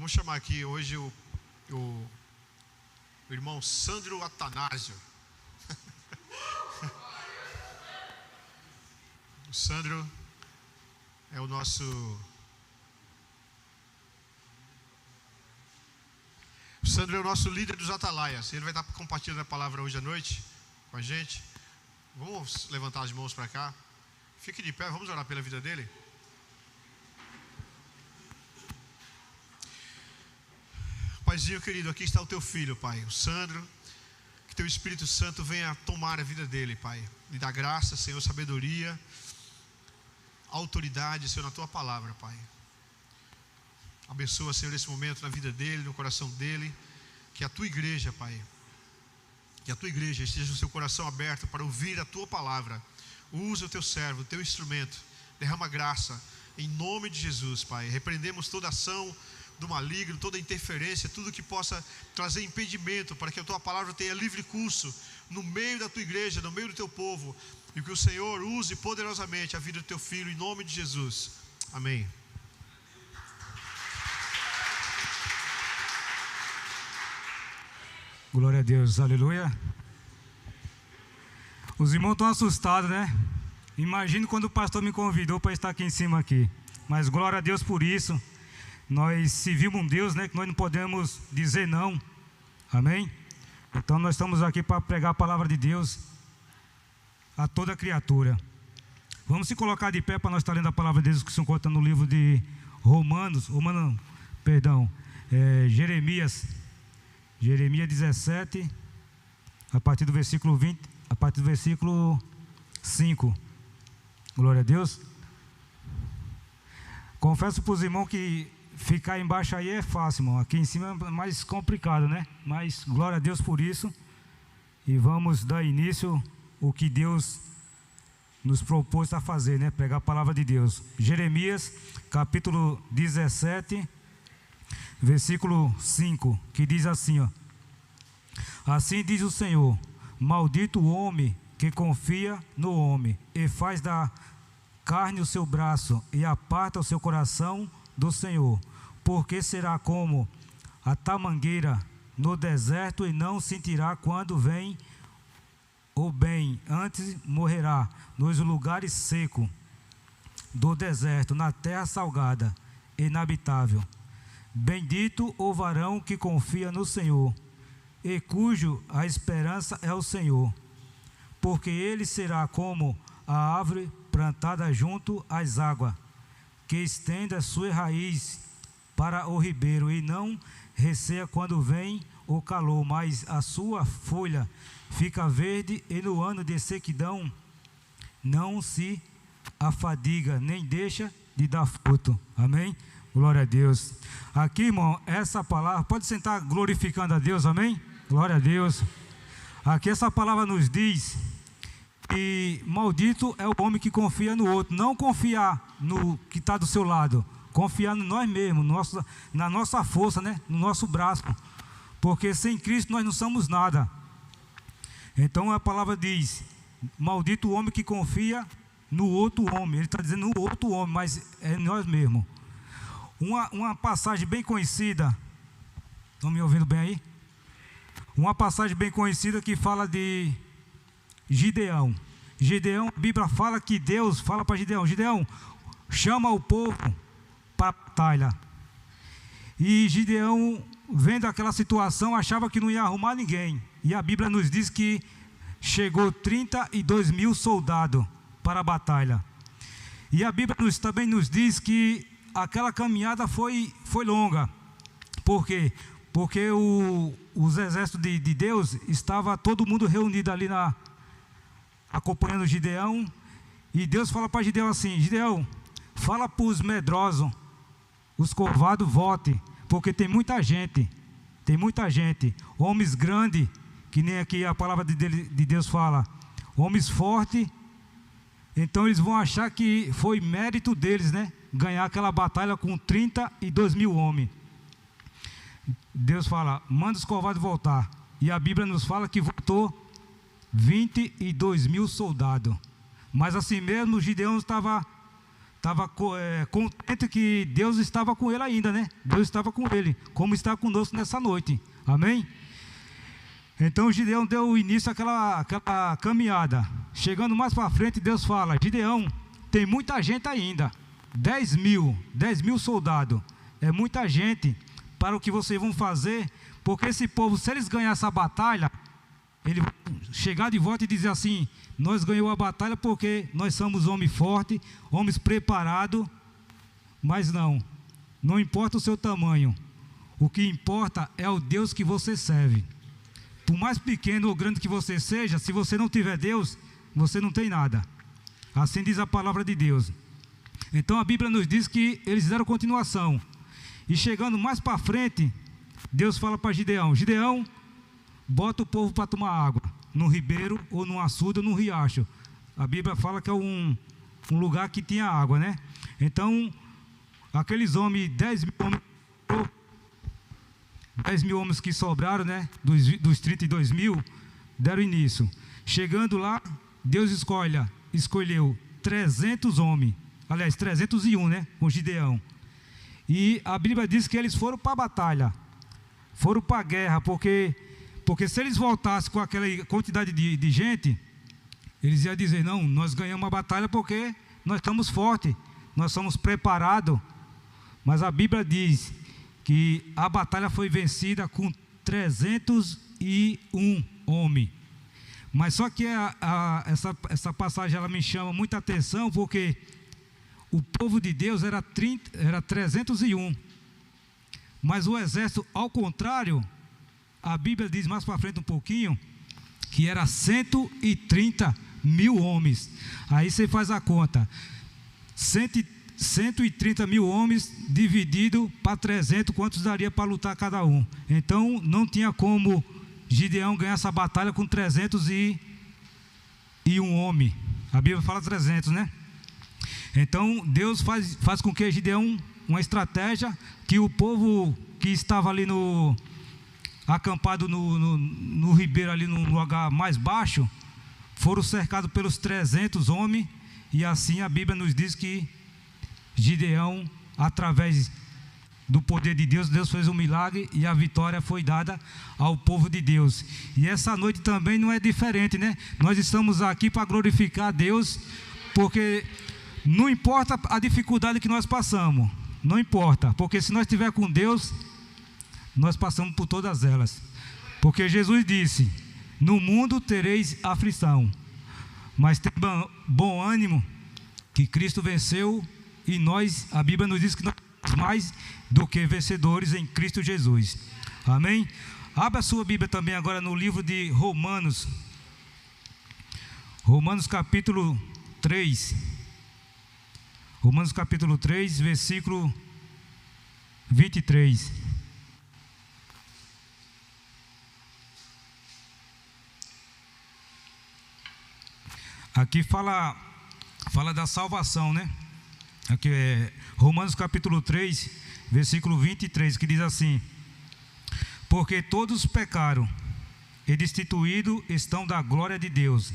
Vamos chamar aqui hoje o irmão Sandro Atanásio. O Sandro é o nosso... O Sandro é o nosso líder dos Atalaias. Ele vai estar compartilhando a palavra hoje à noite com a gente. Vamos levantar as mãos para cá. Fique de pé, vamos orar pela vida dele. Paizinho querido, aqui está o teu filho, Pai, o Sandro. Que teu Espírito Santo venha tomar a vida dele, Pai. Lhe dá graça, Senhor, sabedoria, autoridade, Senhor, na tua palavra, Pai. Abençoa, Senhor, esse momento na vida dele, no coração dele. Que a tua igreja, Pai, que a tua igreja esteja com o seu coração aberto para ouvir a tua palavra. Usa o teu servo, o teu instrumento. Derrama graça, em nome de Jesus, Pai. Repreendemos toda ação do maligno, toda interferência, tudo que possa trazer impedimento para que a tua palavra tenha livre curso no meio da tua igreja, no meio do teu povo, e que o Senhor use poderosamente a vida do teu filho, em nome de Jesus. Amém. Glória a Deus, aleluia. Os irmãos estão assustados, né? Imagino quando o pastor me convidou para estar aqui em cima aqui. Mas glória a Deus por isso. Nós servimos um Deus, né, que nós não podemos dizer não. Amém? Então nós estamos aqui para pregar a palavra de Deus a toda criatura. Vamos se colocar de pé para nós estar lendo a palavra de Deus que se encontra no livro de Jeremias 17, a partir do versículo 20, a partir do versículo 5. Glória a Deus. Confesso para os irmãos que ficar embaixo aí é fácil, irmão. Aqui em cima é mais complicado, né? Mas glória a Deus por isso. E vamos dar início ao que Deus nos propôs a fazer, né? Pregar a palavra de Deus. Jeremias, capítulo 17, versículo 5, que diz assim, ó: assim diz o Senhor: maldito o homem que confia no homem, e faz da carne o seu braço, e aparta o seu coração do Senhor, porque será como a tamangueira no deserto, e não sentirá quando vem o bem, antes morrerá nos lugares secos do deserto, na terra salgada e inabitável. Bendito o varão que confia no Senhor, e cujo a esperança é o Senhor, porque ele será como a árvore plantada junto às águas, que estende a sua raiz para o ribeiro, e não receia quando vem o calor, mas a sua folha fica verde, e no ano de sequidão não se afadiga, nem deixa de dar fruto. Amém? Glória a Deus. Aqui, irmão, essa palavra, pode sentar glorificando a Deus, amém? Glória a Deus. Aqui essa palavra nos diz que maldito é o homem que confia no outro. Não confiar no que está do seu lado, confiar em nós mesmos, na nossa força, né? No nosso braço, porque sem Cristo nós não somos nada. Então a palavra diz: maldito o homem que confia no outro homem. Ele está dizendo no outro homem, mas é nós mesmos. Uma passagem bem conhecida, estão me ouvindo bem aí? Uma passagem bem conhecida que fala de Gideão. Gideão, a Bíblia fala que Deus fala para Gideão: Gideão, chama o povo para a batalha. E Gideão, vendo aquela situação, achava que não ia arrumar ninguém. E a Bíblia nos diz que chegou 32 mil soldados para a batalha. E a Bíblia também nos diz que aquela caminhada foi longa. Por quê? Porque os exércitos de Deus, estava todo mundo reunido ali acompanhando Gideão. E Deus fala para Gideão assim: Gideão, fala para os medrosos, os covardes, vote, porque tem muita gente, homens grandes, que nem aqui a palavra de Deus fala, homens fortes. Então eles vão achar que foi mérito deles, né? Ganhar aquela batalha com 32 mil homens. Deus fala: manda os covardes voltar. E a Bíblia nos fala que voltou 22 mil soldados. Mas assim mesmo Gideão estava estava contente que Deus estava com ele ainda, né? Deus estava com ele, como está conosco nessa noite. Amém? Então Gideão deu início àquela caminhada. Chegando mais para frente, Deus fala: Gideão, tem muita gente ainda, 10 mil soldados, é muita gente para o que vocês vão fazer, porque esse povo, se eles ganharem essa batalha, eles vão chegar de volta e dizer assim: nós ganhamos a batalha porque nós somos homens fortes, homens preparados. Mas não importa o seu tamanho, o que importa é o Deus que você serve. Por mais pequeno ou grande que você seja, se você não tiver Deus, você não tem nada. Assim diz a palavra de Deus. Então a Bíblia nos diz que eles deram continuação. E chegando mais para frente, Deus fala para Gideão: Gideão, bota o povo para tomar água, num ribeiro, ou num açude, ou num riacho. A Bíblia fala que é um lugar que tinha água, né? Então, aqueles homens, 10 mil homens que sobraram, né? Dos 32 mil, deram início. Chegando lá, Deus escolheu 300 homens, aliás, 301, né? Com Gideão. E a Bíblia diz que eles foram para a batalha, foram para a guerra, porque se eles voltassem com aquela quantidade de gente, eles iam dizer: não, nós ganhamos a batalha porque nós estamos fortes, nós somos preparados. Mas a Bíblia diz que a batalha foi vencida com 301 homens. Mas só que essa passagem ela me chama muita atenção, porque o povo de Deus era 301. Mas o exército, ao contrário, a Bíblia diz mais para frente um pouquinho, que era 130 mil homens. Aí você faz a conta: 130 mil homens dividido para 300, quantos daria para lutar cada um? Então não tinha como Gideão ganhar essa batalha com 301 homens. A Bíblia fala 300, né? Então Deus faz com que Gideão, uma estratégia, que o povo que estava ali acampado no ribeiro, ali no lugar mais baixo, foram cercados pelos 300 homens. E assim a Bíblia nos diz que Gideão, através do poder de Deus, Deus fez um milagre e a vitória foi dada ao povo de Deus. E essa noite também não é diferente, né? Nós estamos aqui para glorificar a Deus, porque não importa a dificuldade que nós passamos, não importa, porque se nós estiver com Deus, nós passamos por todas elas. Porque Jesus disse: no mundo tereis aflição, mas tem bom ânimo, que Cristo venceu, e nós, a Bíblia nos diz que nós somos mais do que vencedores em Cristo Jesus. Amém? Abra a sua Bíblia também agora no livro de Romanos capítulo 3. Romanos capítulo 3, versículo 23. Aqui fala da salvação, né? Aqui é Romanos capítulo 3, versículo 23, que diz assim: porque todos pecaram e destituídos estão da glória de Deus,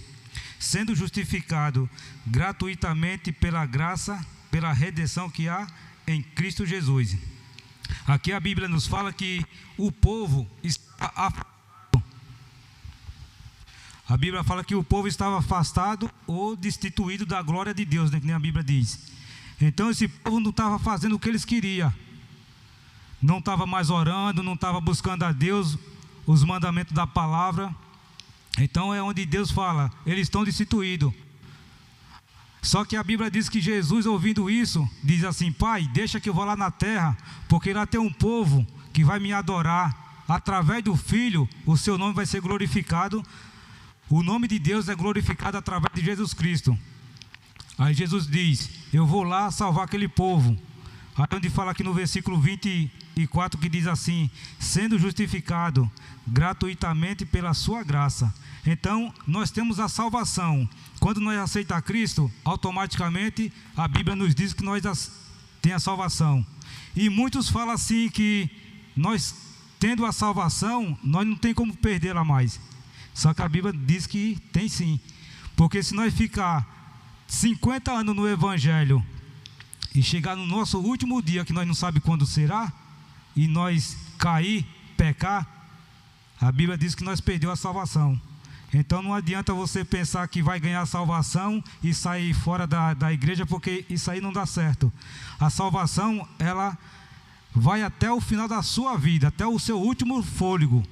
sendo justificados gratuitamente pela graça, pela redenção que há em Cristo Jesus. Aqui a Bíblia nos fala que o povo A Bíblia fala que o povo estava afastado ou destituído da glória de Deus, né, que nem a Bíblia diz. Então esse povo não estava fazendo o que eles queriam, não estava mais orando, não estava buscando a Deus, os mandamentos da palavra. Então é onde Deus fala: eles estão destituídos. Só que a Bíblia diz que Jesus, ouvindo isso, diz assim: Pai, deixa que eu vou lá na terra, porque lá tem um povo que vai me adorar. Através do Filho, o seu nome vai ser glorificado. O nome de Deus é glorificado através de Jesus Cristo. Aí Jesus diz: eu vou lá salvar aquele povo. Aí onde fala aqui no versículo 24, que diz assim: sendo justificado gratuitamente pela sua graça. Então nós temos a salvação. Quando nós aceitamos Cristo, automaticamente a Bíblia nos diz que nós temos a salvação. E muitos falam assim que nós, tendo a salvação, nós não tem como perdê-la mais. Só que a Bíblia diz que tem sim. Porque se nós ficar 50 anos no Evangelho e chegar no nosso último dia, que nós não sabemos quando será, e nós cair, pecar, a Bíblia diz que nós perdemos a salvação. Então não adianta você pensar que vai ganhar a salvação e sair fora da igreja, porque isso aí não dá certo. A salvação, ela vai até o final da sua vida, até o seu último fôlego.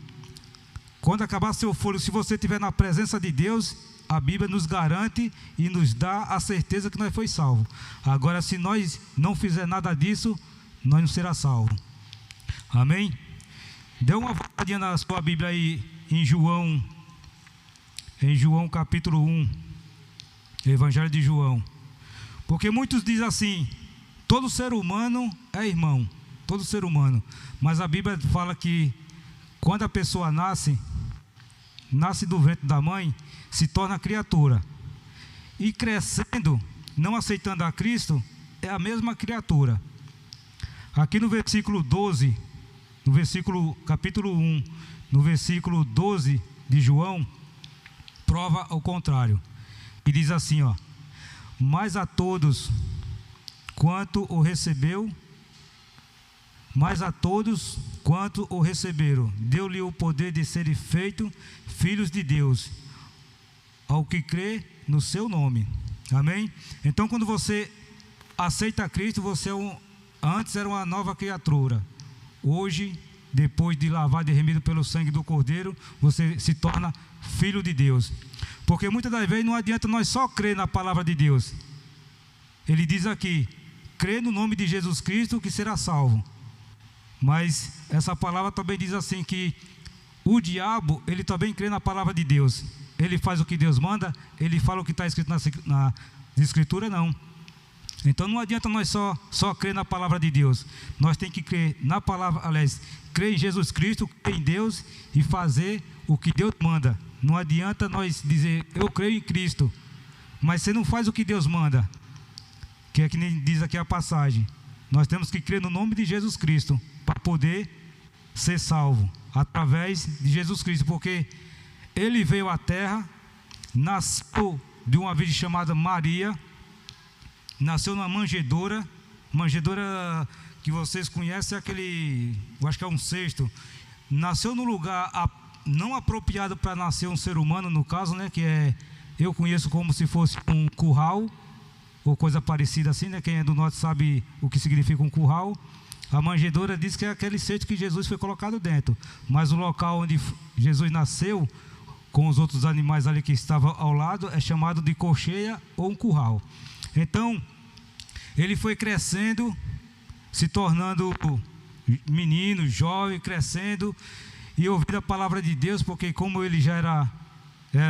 Quando acabar seu fôlego, se você estiver na presença de Deus, a Bíblia nos garante e nos dá a certeza que nós foi salvo. Agora, se nós não fizer nada disso, nós não será salvo. Amém? Dê uma olhadinha na sua Bíblia aí em João capítulo 1, Evangelho de João. Porque muitos dizem assim: todo ser humano é irmão, todo ser humano. Mas a Bíblia fala que quando a pessoa nasce do ventre da mãe, se torna criatura. E crescendo, não aceitando a Cristo, é a mesma criatura. Aqui no versículo 12, capítulo 1, no versículo 12 de João, prova o contrário. E diz assim, ó: mas a todos quanto o recebeu, mas a todos quanto o receberam, deu-lhe o poder de serem feitos filhos de Deus, ao que crê no seu nome. Amém? Então, quando você aceita Cristo, você antes era uma nova criatura. Hoje, depois de lavado e remido pelo sangue do Cordeiro, você se torna filho de Deus. Porque muitas das vezes não adianta nós só crer na palavra de Deus. Ele diz aqui: crê no nome de Jesus Cristo que será salvo. Mas essa palavra também diz assim que o diabo, ele também crê na palavra de Deus. Ele faz o que Deus manda, ele fala o que está escrito na Escritura, não. Então não adianta nós só crer na palavra de Deus. Nós temos que crer na palavra, aliás, crer em Jesus Cristo, crer em Deus e fazer o que Deus manda. Não adianta nós dizer, eu creio em Cristo, mas você não faz o que Deus manda, que é que nem diz aqui a passagem. Nós temos que crer no nome de Jesus Cristo para poder ser salvo, através de Jesus Cristo, porque Ele veio à terra, nasceu de uma virgem chamada Maria, nasceu numa manjedoura que vocês conhecem, é aquele, eu acho que é um cesto. Nasceu num lugar não apropriado para nascer um ser humano, no caso, né, que eu conheço como se fosse um curral, ou coisa parecida assim, né? Quem é do norte sabe o que significa um curral. A manjedoura diz que é aquele cesto que Jesus foi colocado dentro, mas o local onde Jesus nasceu, com os outros animais ali que estavam ao lado, é chamado de cocheia ou um curral. Então, ele foi crescendo, se tornando menino, jovem, crescendo e ouvindo a palavra de Deus, porque como ele já era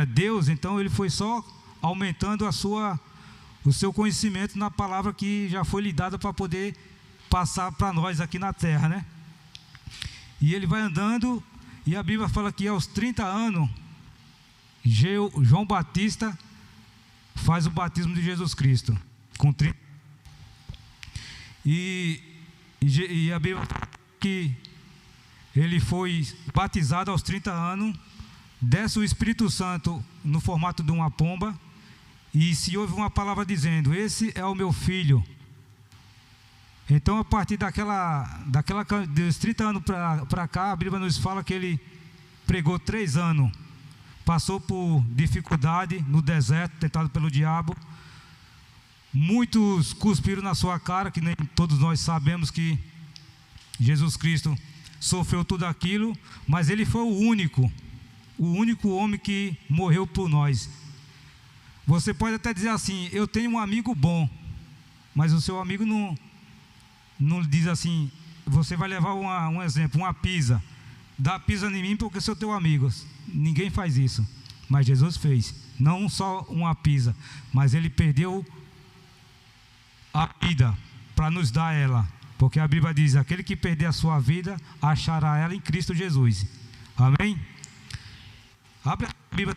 Deus, então ele foi só aumentando o seu conhecimento na palavra que já foi lhe dada para poder passar para nós aqui na terra, né? E ele vai andando, e a Bíblia fala que aos 30 anos, João Batista faz o batismo de Jesus Cristo, com 30. E a Bíblia fala que ele foi batizado aos 30 anos, desce o Espírito Santo no formato de uma pomba, e se ouve uma palavra dizendo, esse é o meu filho. Então, a partir dos 30 anos para cá, a Bíblia nos fala que ele pregou 3 anos, passou por dificuldade no deserto, tentado pelo diabo. Muitos cuspiram na sua cara, que nem todos nós sabemos que Jesus Cristo sofreu tudo aquilo, mas ele foi o único homem que morreu por nós. Você pode até dizer assim, eu tenho um amigo bom, mas o seu amigo não diz assim, você vai levar um exemplo, uma pizza, dá pizza em mim porque sou teu amigo. Ninguém faz isso, mas Jesus fez. Não só uma pizza, mas ele perdeu a vida para nos dar ela, porque a Bíblia diz, aquele que perder a sua vida, achará ela em Cristo Jesus. Amém? Abre a Bíblia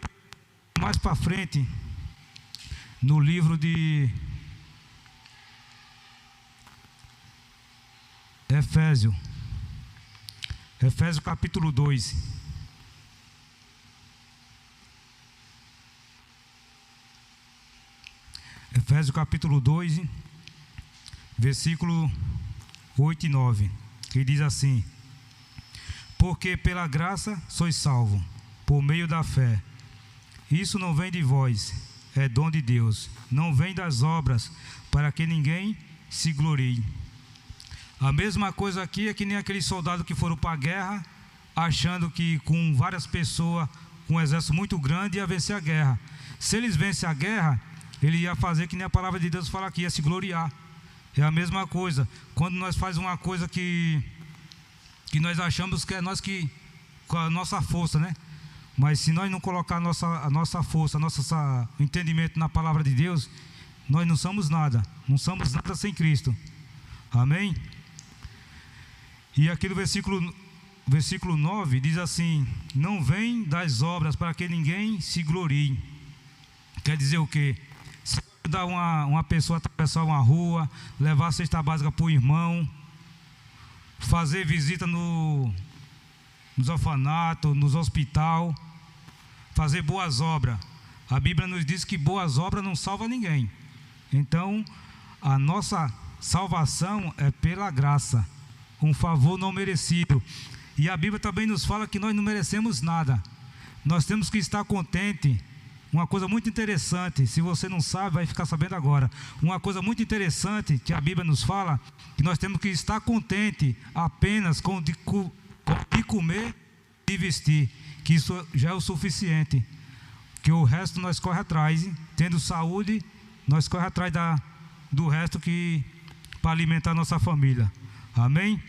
mais para frente, no livro de Efésios capítulo 2. Efésios capítulo 2, versículo 8 e 9, que diz assim: porque pela graça sois salvo, por meio da fé. Isso não vem de vós, é dom de Deus, não vem das obras, para que ninguém se glorie. A mesma coisa aqui é que nem aqueles soldados que foram para a guerra, achando que com várias pessoas, com um exército muito grande, ia vencer a guerra. Se eles vencem a guerra, ele ia fazer que nem a palavra de Deus fala aqui, ia se gloriar. É a mesma coisa, quando nós fazemos uma coisa que nós achamos que é nós que, com a nossa força, né? Mas se nós não colocar a nossa força, nosso entendimento na palavra de Deus, nós não somos nada sem Cristo. Amém? E aqui no versículo 9 diz assim: não vem das obras para que ninguém se glorie. Quer dizer o quê? Se ajudar uma pessoa a atravessar uma rua, levar a cesta básica para o irmão, fazer visita nos orfanatos, nos hospitais, fazer boas obras. A Bíblia nos diz que boas obras não salvam ninguém. Então, a nossa salvação é pela graça, um favor não merecido. E a Bíblia também nos fala que nós não merecemos nada. Nós temos que estar contente. Uma coisa muito interessante, se você não sabe, vai ficar sabendo agora. Uma coisa muito interessante que a Bíblia nos fala, que nós temos que estar contente apenas com de comer e vestir, que isso já é o suficiente, que o resto nós corre atrás, tendo saúde, nós corre atrás do resto para alimentar a nossa família. Amém?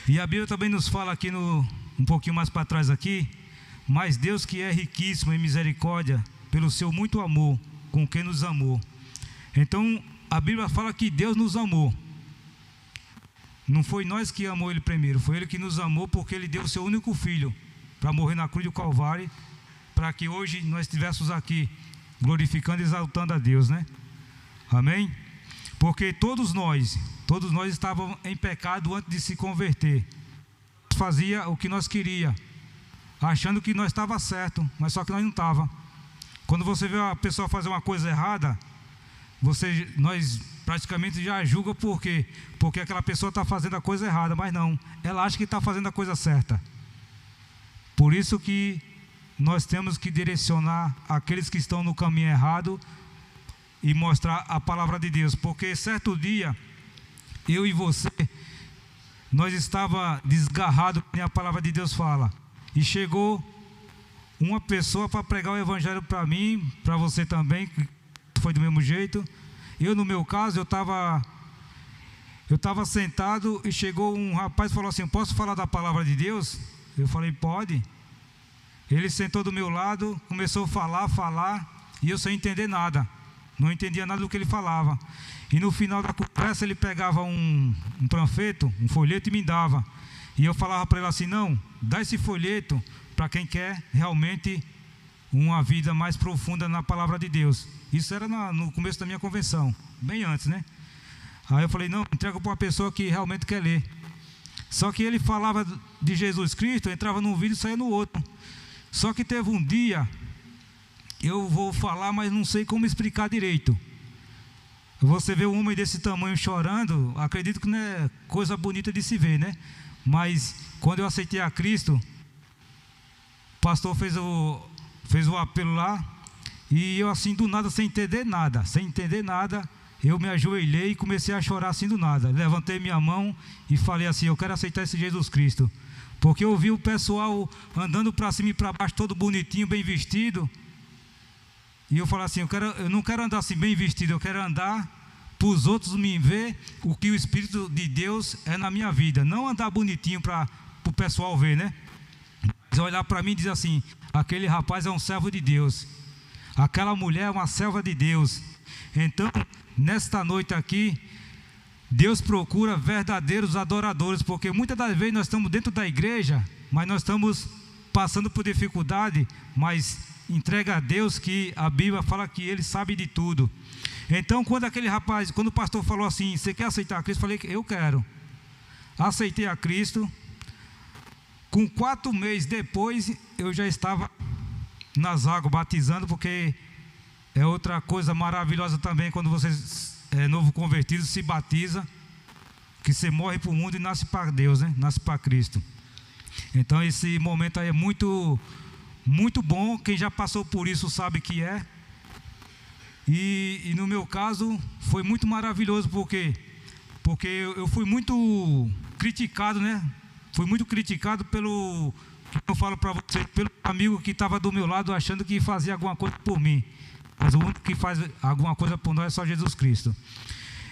E a Bíblia também nos fala aqui um pouquinho mais para trás aqui: mas Deus, que é riquíssimo em misericórdia, pelo seu muito amor com quem nos amou. Então a Bíblia fala que Deus nos amou. Não foi nós que amou Ele primeiro, foi Ele que nos amou, porque Ele deu o seu único filho para morrer na cruz do Calvário, para que hoje nós estivéssemos aqui glorificando e exaltando a Deus, né? Amém? Porque todos nós estávamos em pecado antes de se converter. Fazia o que nós queria, achando que nós estava certo, mas só que nós não estava. Quando você vê a pessoa fazer uma coisa errada, nós praticamente já julga por quê? Porque aquela pessoa está fazendo a coisa errada, mas não, ela acha que está fazendo a coisa certa. Por isso que nós temos que direcionar aqueles que estão no caminho errado e mostrar a palavra de Deus, porque certo dia, eu e você, nós estava desgarrado, como a palavra de Deus fala, e chegou uma pessoa para pregar o evangelho para mim, para você também, que foi do mesmo jeito. Eu, no meu caso, eu estava sentado e chegou um rapaz e falou assim: posso falar da palavra de Deus? Eu falei: pode. Ele sentou do meu lado, começou a falar, e eu sem entender nada, não entendia nada do que ele falava. E no final da conversa ele pegava um panfleto, um folheto, e me dava. E eu falava para ele assim: não, dá esse folheto para quem quer realmente uma vida mais profunda na palavra de Deus. Isso era no começo da minha convenção, bem antes, né? Aí eu falei: não, entrega para uma pessoa que realmente quer ler. Só que ele falava de Jesus Cristo, entrava num vídeo e saía no outro. Só que teve um dia, eu vou falar, mas não sei como explicar direito. Você vê um homem desse tamanho chorando, acredito que não é coisa bonita de se ver, né? Mas quando eu aceitei a Cristo, o pastor fez o apelo lá, e eu assim do nada, sem entender nada, eu me ajoelhei e comecei a chorar assim do nada. Levantei minha mão e falei assim: eu quero aceitar esse Jesus Cristo, porque eu vi o pessoal andando para cima e para baixo, todo bonitinho, bem vestido. E eu falei assim: eu não quero andar assim bem vestido, eu quero andar para os outros me ver o que o Espírito de Deus é na minha vida. Não andar bonitinho para o pessoal ver, né? Mas olhar para mim e dizer assim: aquele rapaz é um servo de Deus, aquela mulher é uma serva de Deus. Então, nesta noite aqui, Deus procura verdadeiros adoradores, porque muitas das vezes nós estamos dentro da igreja, mas nós estamos passando por dificuldade, mas entrega a Deus, que a Bíblia fala que Ele sabe de tudo. Então, quando o pastor falou assim: você quer aceitar a Cristo? Eu falei: eu quero. Aceitei a Cristo. Com 4 meses depois, eu já estava nas águas batizando, porque é outra coisa maravilhosa também, quando você é novo convertido, se batiza, que você morre para o mundo e nasce para Deus, né? Nasce para Cristo. Então esse momento aí é muito, muito bom. Quem já passou por isso sabe que é. E no meu caso foi muito maravilhoso, porque eu fui muito criticado, né? Fui muito criticado pelo, eu falo para você, pelo amigo que estava do meu lado achando que fazia alguma coisa por mim. Mas o único que faz alguma coisa por nós é só Jesus Cristo.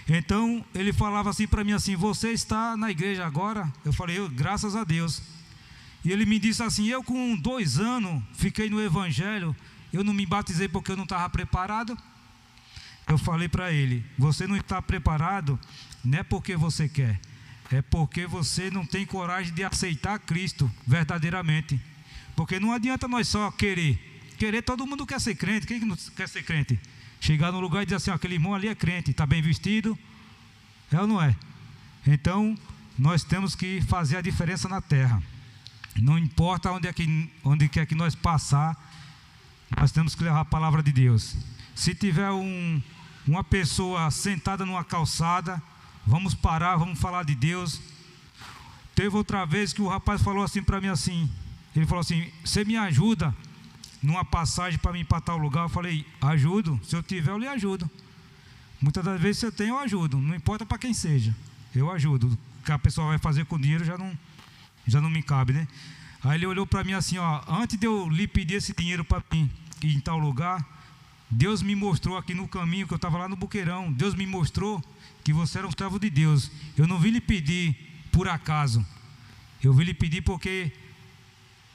Então ele falava assim para mim assim: você está na igreja agora? Eu falei: graças a Deus. E ele me disse assim: eu com 2 anos fiquei no evangelho, eu não me batizei porque eu não estava preparado. Eu falei para ele: você não está preparado, não é porque você quer, é porque você não tem coragem de aceitar Cristo verdadeiramente. Porque não adianta nós só querer, todo mundo quer ser crente. Quem não quer ser crente? Chegar no lugar e dizer assim: aquele irmão ali é crente, está bem vestido, é ou não é? Então nós temos que fazer a diferença na terra. Não importa onde quer que nós passar, nós temos que levar a palavra de Deus. Se tiver uma pessoa sentada numa calçada, vamos parar, vamos falar de Deus. Teve outra vez que o rapaz falou assim para mim assim, ele falou assim: você me ajuda numa passagem para mim ir para tal lugar? Eu falei: ajudo, se eu tiver eu lhe ajudo. Muitas das vezes se eu tenho eu ajudo, não importa para quem seja, eu ajudo. O que a pessoa vai fazer com o dinheiro já não me cabe, né? Aí ele olhou para mim assim: ó, antes de eu lhe pedir esse dinheiro para mim ir em tal lugar, Deus me mostrou aqui no caminho, que eu estava lá no Buqueirão, Deus me mostrou que você era um servo de Deus. Eu não vim lhe pedir por acaso, eu vim lhe pedir porque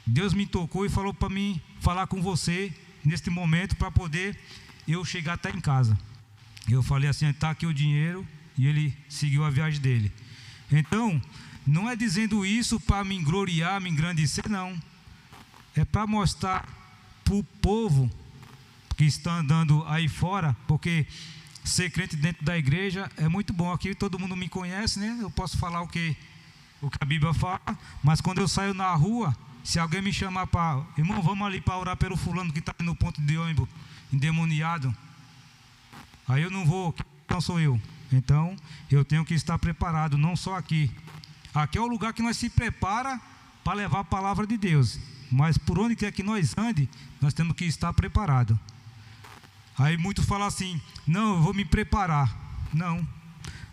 Deus me tocou e falou para mim falar com você neste momento, para poder eu chegar até em casa. Eu falei assim: está aqui o dinheiro. E ele seguiu a viagem dele. Então não é dizendo isso para me gloriar, me engrandecer, não. É para mostrar para o povo que está andando aí fora, porque ser crente dentro da igreja é muito bom. Aqui todo mundo me conhece, né? Eu posso falar o que a Bíblia fala, mas quando eu saio na rua, se alguém me chamar para: irmão, vamos ali para orar pelo fulano que está no ponto de ônibus endemoniado, aí eu não vou, não sou eu. Então eu tenho que estar preparado, não só aqui. Aqui é o lugar que nós se prepara para levar a palavra de Deus, mas por onde quer que nós ande, nós temos que estar preparado. Aí muitos falam assim: não, eu vou me preparar. Não,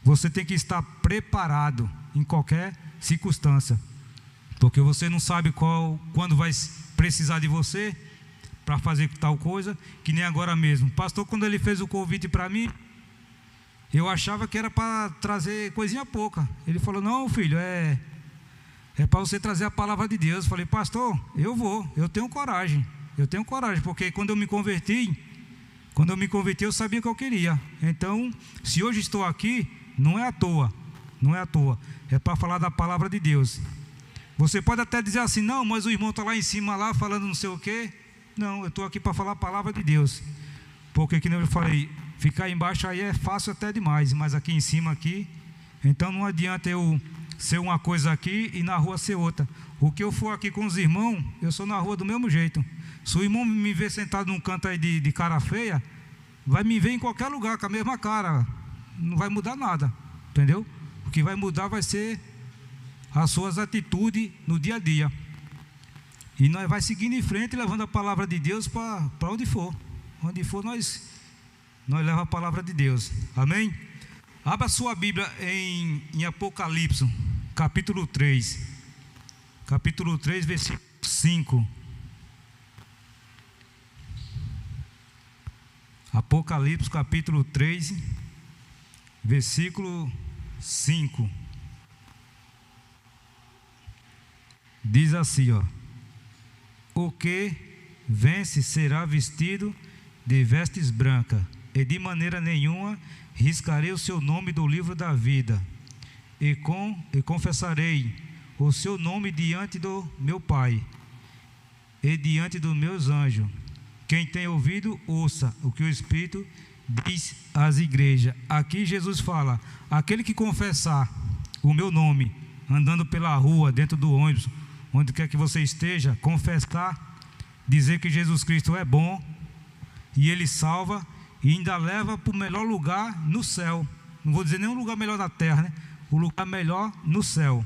você tem que estar preparado em qualquer circunstância, porque você não sabe quando vai precisar de você para fazer tal coisa. Que nem agora mesmo, o pastor, quando ele fez o convite para mim, eu achava que era para trazer coisinha pouca. Ele falou: não, filho, é para você trazer a palavra de Deus. Eu falei: pastor, eu tenho coragem, porque quando eu me converti, eu sabia o que eu queria. Então, se hoje estou aqui, não é à toa, é para falar da palavra de Deus. Você pode até dizer assim: não, mas o irmão está lá em cima, lá falando não sei o quê. Não, eu estou aqui para falar a palavra de Deus, porque, que nem eu falei, ficar embaixo aí é fácil até demais, mas aqui em cima aqui, então não adianta eu ser uma coisa aqui e na rua ser outra. O que eu for aqui com os irmãos, eu sou na rua do mesmo jeito. Se o irmão me ver sentado num canto aí de cara feia, vai me ver em qualquer lugar com a mesma cara, não vai mudar nada, entendeu? O que vai mudar vai ser as suas atitudes no dia a dia. E nós vai seguindo em frente, levando a palavra de Deus para onde for. Onde for nós levamos a palavra de Deus. Amém? Abra a sua Bíblia em Apocalipse, capítulo 3. Capítulo 3, versículo 5. Apocalipse, capítulo 3, versículo 5. Diz assim, ó: o que vence será vestido de vestes brancas, e de maneira nenhuma riscarei o seu nome do livro da vida, e confessarei o seu nome diante do meu Pai e diante dos meus anjos. Quem tem ouvido, ouça o que o Espírito diz às igrejas. Aqui Jesus fala: aquele que confessar o meu nome, andando pela rua, dentro do ônibus, onde quer que você esteja, confessar, dizer que Jesus Cristo é bom e Ele salva, e ainda leva para o melhor lugar no céu. Não vou dizer nenhum lugar melhor da terra, né? O lugar melhor no céu.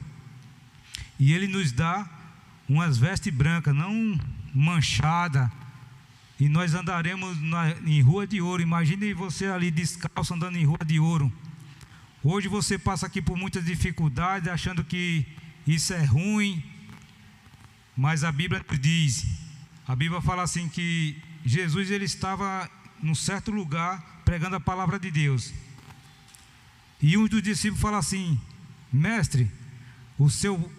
E Ele nos dá umas vestes brancas, não manchada, e nós andaremos em rua de ouro. Imagine você ali descalço andando em rua de ouro. Hoje você passa aqui por muitas dificuldades, achando que isso é ruim, mas a Bíblia diz, a Bíblia fala assim que Jesus ele estava num certo lugar pregando a palavra de Deus, e um dos discípulos fala assim: mestre,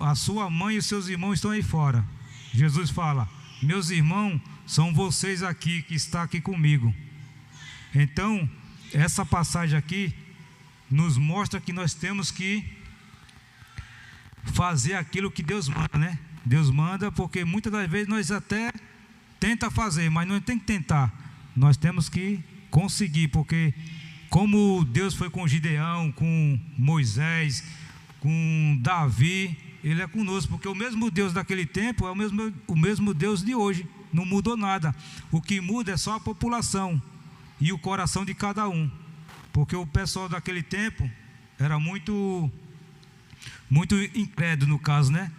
a sua mãe e os seus irmãos estão aí fora. Jesus fala: meus irmãos são vocês aqui, que está aqui comigo. Então essa passagem aqui nos mostra que nós temos que fazer aquilo que Deus manda, né? Deus manda, porque muitas das vezes nós até tenta fazer, mas não tem que tentar, nós temos que conseguir, porque como Deus foi com Gideão, com Moisés, com Davi, Ele é conosco, porque o mesmo Deus daquele tempo é o mesmo Deus de hoje, não mudou nada. O que muda é só a população e o coração de cada um, porque o pessoal daquele tempo era muito incrédulo, no caso, né?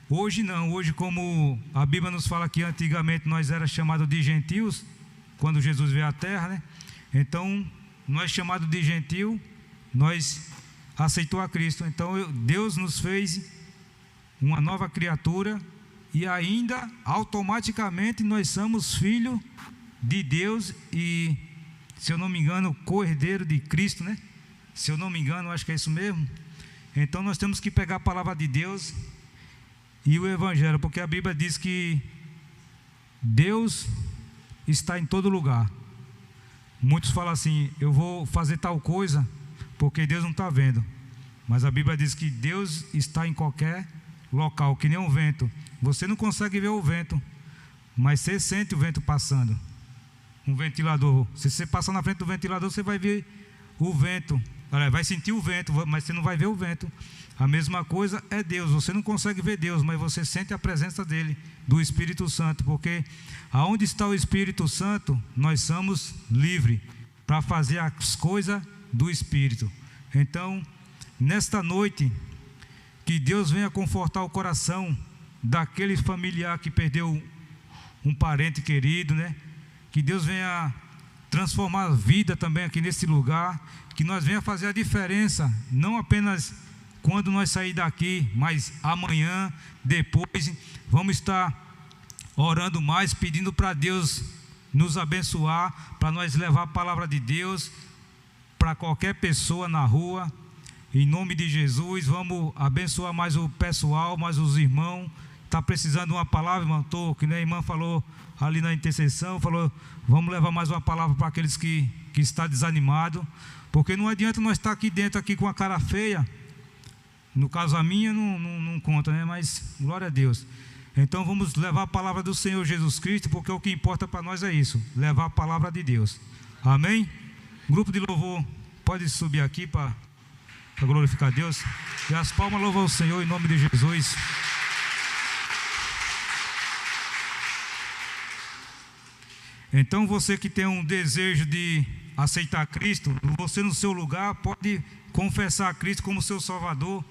Hoje não, hoje, como a Bíblia nos fala que antigamente nós era chamado de gentios, quando Jesus veio à terra, né? Então nós chamados de gentil, nós aceitou a Cristo. Então Deus nos fez uma nova criatura, e ainda automaticamente nós somos filhos de Deus e, se eu não me engano, co-herdeiro de Cristo, né? Se eu não me engano, acho que é isso mesmo. Então nós temos que pegar a palavra de Deus e o Evangelho, porque a Bíblia diz que Deus está em todo lugar. Muitos falam assim: eu vou fazer tal coisa porque Deus não está vendo, mas a Bíblia diz que Deus está em qualquer local, que nem um vento. Você não consegue ver o vento, mas você sente o vento passando. Um ventilador, se você passar na frente do ventilador, você vai ver o vento, vai sentir o vento, mas você não vai ver o vento. A mesma coisa é Deus. Você não consegue ver Deus, mas você sente a presença dele, do Espírito Santo, porque aonde está o Espírito Santo, nós somos livres para fazer as coisas do Espírito. Então, nesta noite, que Deus venha confortar o coração daquele familiar que perdeu um parente querido, né? Que Deus venha transformar a vida também aqui nesse lugar, que nós venha fazer a diferença, não apenas quando nós sair daqui, mas amanhã, depois, vamos estar orando mais, pedindo para Deus nos abençoar, para nós levar a palavra de Deus para qualquer pessoa na rua, em nome de Jesus. Vamos abençoar mais o pessoal, mais os irmãos. Está precisando de uma palavra, irmão? Que nem a irmã falou ali na intercessão, falou: vamos levar mais uma palavra para aqueles que está desanimado, porque não adianta nós estar aqui dentro aqui com a cara feia. No caso a minha não conta, né? Mas glória a Deus. Então vamos levar a palavra do Senhor Jesus Cristo, porque o que importa para nós é isso, levar a palavra de Deus. Amém? Grupo de louvor, pode subir aqui para glorificar a Deus. E as palmas louvam o Senhor em nome de Jesus. Então você que tem um desejo de aceitar Cristo, você no seu lugar pode confessar a Cristo como seu Salvador,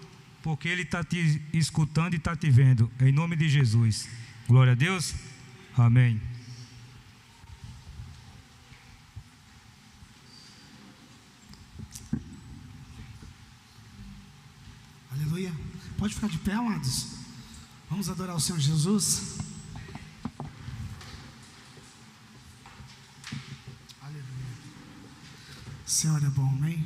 porque Ele está te escutando e está te vendo, em nome de Jesus. Glória a Deus, amém. Aleluia. Pode ficar de pé, amados. Vamos adorar o Senhor Jesus. Aleluia. O Senhor é bom, amém?